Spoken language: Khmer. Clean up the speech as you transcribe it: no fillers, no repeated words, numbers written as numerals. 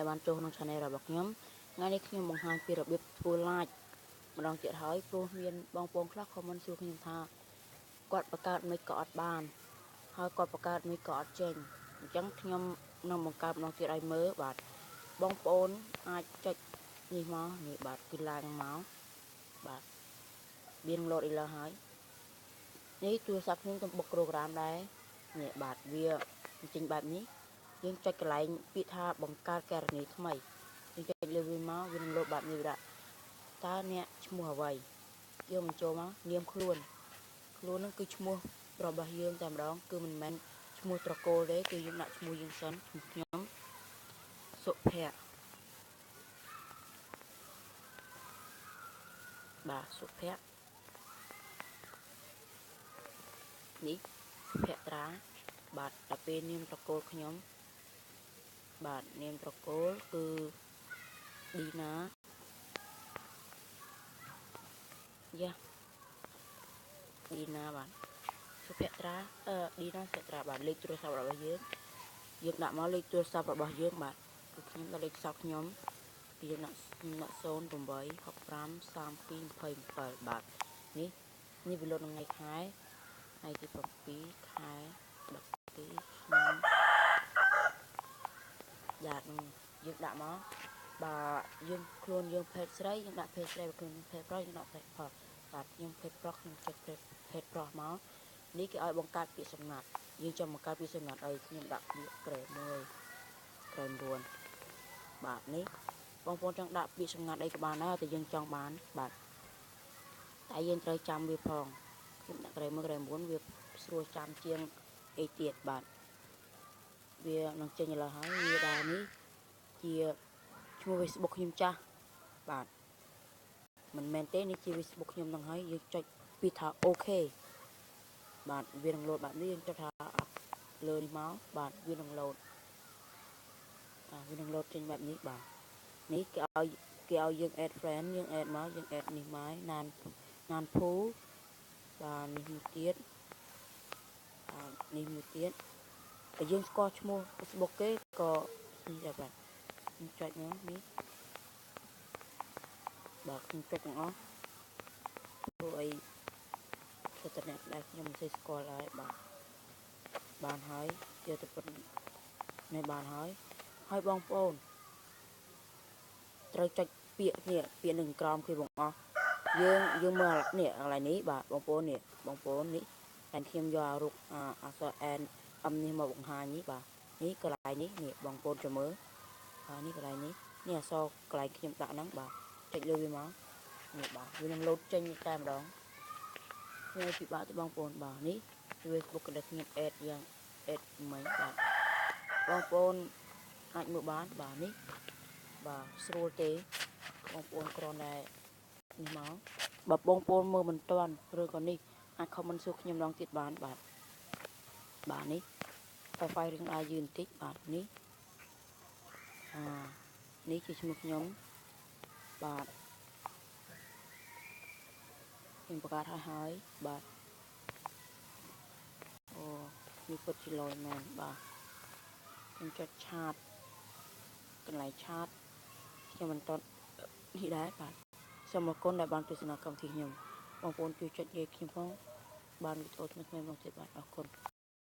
បានចូលក្នុង channel របស់ខ្ញុំថ្ងៃនេះខ្ញុំបង្ហាញពីរបៀបធ្វើ like ម្ដងទៀតហើយព្រោះមានបងប្អូនខ្លះ comment សួរខ្ញុំថាគាត់បង្កើតមិនក៏អត់បានហើយគាត់បង្កើតមិនក៏អត់ចេញអញ្ចឹងខ្ញុំនឹងបង្កើតម្ដងទៀតឲ្យមើលបាទបងប្អូនអាចចុចនេះមកនេះបាទគឺ like មកបាទមានលោតអីលើហើយនេះទូរស័ព្ទខ្ញុំទំបុក program ដែរនេះបាទវាចេញបែបនេះយើងចុចកន្លែងពាក្យថាបង្កើតករណីថ្មីយើងចុចលើវាមកវានឹងលោតបែបនេះដាក់តើអ្នកឈ្មោះអ្វីយើងបញ្ចូលមកនាមខ្លួននឹងគឺឈ្មោះរបស់យើងតែម្ដងគឺមិនមែនឈ្មោះត្រកូលទេគឺយើងដាក់ឈ្មោះយើងសិនឈ្មោះខ្ញុំសុភ័ក្របាទសុភ័ក្រនេះសុភ័ត្រាបាទដល់ពេលនាមត្រកូលខ្ញុំបាទនាមត្រកូលគឺឌីណាយ៉ាឌីណាបាទសុភ័ត្រាឌីណាសុភ័ត្រាបាទលេខទូរស័ព្ទរបស់យើងដាក់មកលេខទូរស័ព្ទរបស់យើងបាទគឺខ្ញុំដាក់លេខទូរស័ព្ទខ្ញុំយើងដាក់086533227បាទនេះវាលោតថ្ងៃខែថ្ងៃទី7ខែ12ឆ្នាំយ៉ាងយើងដាក់មកបាទយើងខ្លួនយើងភេទស្រីយើងដាក់ភេទស្រីបើខ្លួនភេទប្រុសយើងដាក់ភេទប្រុសបាទខ្ញុំភេទប្រុសខ្ញុំចុចភេទប្រុសមកនេះគេឲ្យបង្កើតពាក្យសម្ងាត់យើងចង់បង្កើតពាក្យសម្ងាត់អីខ្ញុំដាក់ពាក្យក្រែ1ក្រែ9បាទនេះបងប្អូនចង់ដាក់ពាក្យសម្ងាត់អីក៏បានដែរតែយើងចង់បានបាទតែយើងត្រូវចាំវាផងខ្ញុំដាក់ក្រែ1ក្រែ9វាស្រួលចាំជាងអីទៀតបាទវានឹងចេញឥឡូវហើយវាដែរនេះជាឈ្មោះ Facebook ខ្ញុំចាស់បាទមិនមែនទេនេះជា Facebook ខ្ញុំនឹងហើយយើងចុចពីថាអូខេបាទវានឹងលោតបែបនេះយើងចុចថាលើនេះមកបាទវានឹងលោតចេញបែបនេះបាទនេះគេឲ្យយើង add friend យើង add មកយើង add នេះមកណានភូបាទនេះមួយទៀតនេះមួយទៀតតែយើងស្គាល់ឈ្មោះ Facebook គេក៏នេះដែរបាទខ្ញុំចុចមកនេះបាទខ្ញុំចុចទាំងអស់ព្រោះអីទៅតែអ្នកដែលខ្ញុំមិនសូវស្គាល់ដែរបាទបានហើយយកទៅពុតនេះបានហើយបងប្អូនត្រូវចុចពាក្យនឹងក្រោមគេបងអស់យើងមើលនេះកន្លែងនេះបាទបងប្អូននេះតែខ្ញុំយករូបអក្សរ N M នេះមកបង្ហាញនេះបាទនេះកន្លែងនេះបងប្អូនចាំមើលនេះកន្លែងនេះអក្សរកន្លែងខ្ញុំដាក់ហ្នឹងបាទចុចលើវាមកនេះបាទវានឹងលោតចេញតែម្ដងខ្ញុំពិបាកទៅបងប្អូនបាទនេះ Facebook ដែលខ្ញុំ add យ៉ាង add មិញបាទបងប្អូនអាចមើលបានបាទនេះបាទស្រួលទេបងប្អូនគ្រាន់តែនេះមកបើបងប្អូនមើលមិនទាន់ឬក៏នេះអាច comment សួរខ្ញុំម្ដងទៀតបានបាទនេះ file រឿងអាយឺបន្តិចបាទនេះនេះជាឈ្មោះខ្ញុំបាទខ្ញុំបង្កើតហើយបាទអូនេះពិតជាលយមែនបាទខ្ញុំចុចឆាតកន្លែងឆាតខ្ញុំមិនទាន់នេះដែរបាទសូមអរគុណដែលបានទស្សនាកម្មវិធីខ្ញុំបងប្អូនជួយចុច like ខ្ញុំផងបានវីដេអូថ្មីៗមកទៀតបាទអរគុណ